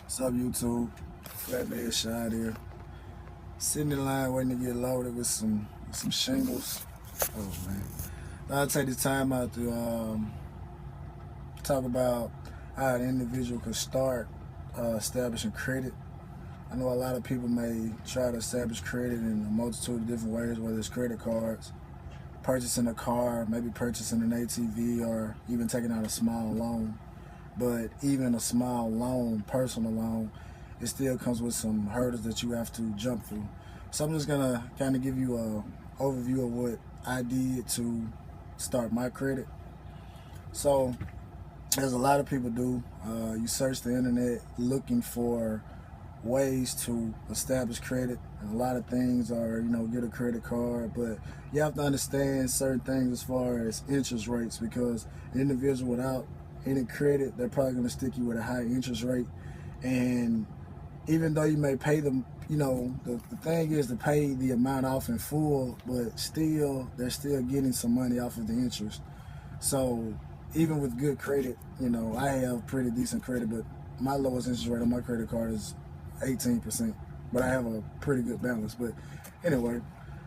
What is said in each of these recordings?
What's up, YouTube? Flatbed Shot here. Sitting in line waiting to get loaded with some shingles. Oh man! I'll take the time out to talk about how an individual could start establishing credit. I know a lot of people may try to establish credit in a multitude of different ways, whether it's credit cards, purchasing a car, maybe purchasing an ATV, or even taking out a small loan. But even a small loan, personal loan, it still comes with some hurdles that you have to jump through. So I'm just gonna kind of give you an overview of what I did to start my credit. So as a lot of people do, you search the internet looking for ways to establish credit, and a lot of things are, get a credit card, but you have to understand certain things as far as interest rates, because an individual without any credit, they're probably going to stick you with a high interest rate. And even though you may pay them, the thing is to pay the amount off in full, but still they're still getting some money off of the interest. So even with good credit, I have pretty decent credit, but my lowest interest rate on my credit card is 18%, but I have a pretty good balance. But anyway,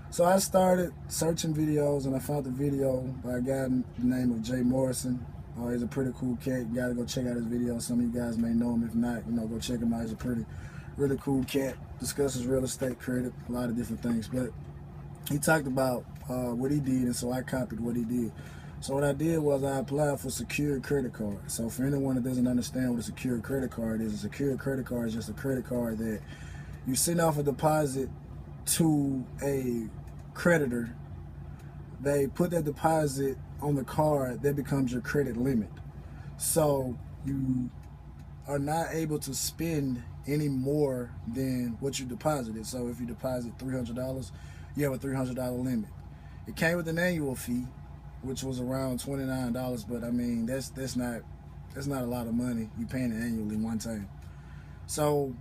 so I started searching videos, and I found the video by a guy named the name of Jay Morrison. He's a pretty cool cat. You gotta go check out his video. Some of you guys may know him. If not, go check him out. He's a really cool cat. Discusses real estate credit, a lot of different things. But he talked about what he did, and so I copied what he did. So what I did was I applied for secured credit card. So for anyone that doesn't understand what a secured credit card is, a secured credit card is just a credit card that you send off a deposit to a creditor. They put that deposit on the card, that becomes your credit limit. So you are not able to spend any more than what you deposited. So if you deposit $300, you have a $300 limit. It came with an annual fee, which was around $29, but I mean that's not a lot of money. You paying it annually one time. So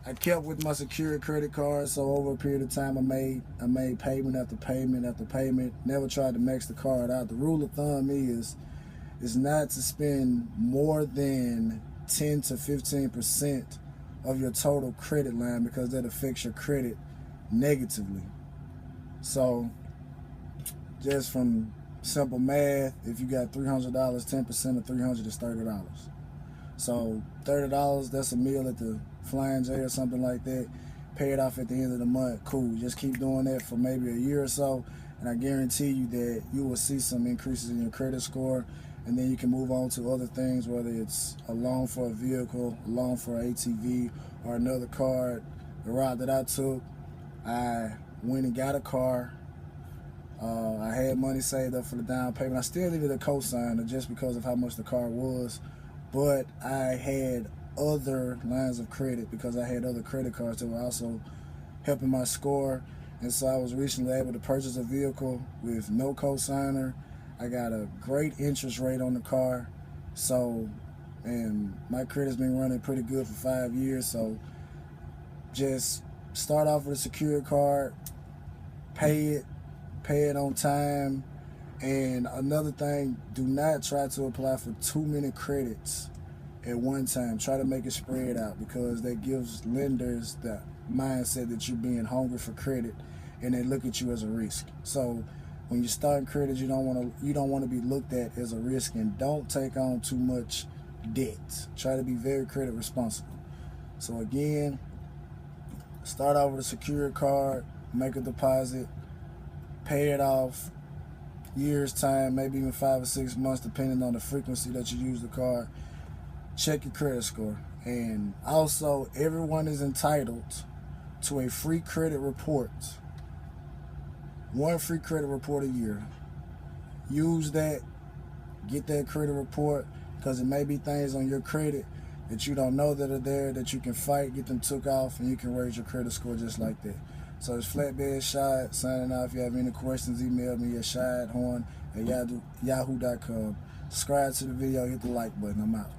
I kept with my secured credit card. So over a period of time, I made payment after payment after payment. Never tried to max the card out. The rule of thumb is not to spend more than 10 to 15% of your total credit line, because that affects your credit negatively. So just from simple math, if you got $300, 10% of 300 is $30. So $30, that's a meal at the Flying J or something like that. Pay it off at the end of the month. Cool. Just keep doing that for maybe a year or so, and I guarantee you that you will see some increases in your credit score, and then you can move on to other things, whether it's a loan for a vehicle, a loan for an ATV, or another card. The route that I took, I went and got a car. I had money saved up for the down payment. I still needed a cosigner just because of how much the car was, but I had other lines of credit because I had other credit cards that were also helping my score. And so I was recently able to purchase a vehicle with no cosigner. I got a great interest rate on the car. So, and my credit's been running pretty good for 5 years. So just start off with a secured card, pay it on time. And another thing, do not try to apply for too many credits at one time. Try to make it spread out, because that gives lenders the mindset that you're being hungry for credit, and they look at you as a risk. So when you're starting credit, you don't want to be looked at as a risk, and don't take on too much debt. Try to be very credit responsible. So again, start out with a secured card, make a deposit, pay it off years time, maybe even 5 or 6 months, depending on the frequency that you use the card. Check your credit score. And also, everyone is entitled to a free credit report. One free credit report a year. Use that, get that credit report, because it may be things on your credit that you don't know that are there, that you can fight, get them took off, and you can raise your credit score just like that. So it's Flatbed Shot signing off. If you have any questions, email me at shadhorn@yahoo.com. Subscribe to the video, hit the like button. I'm out.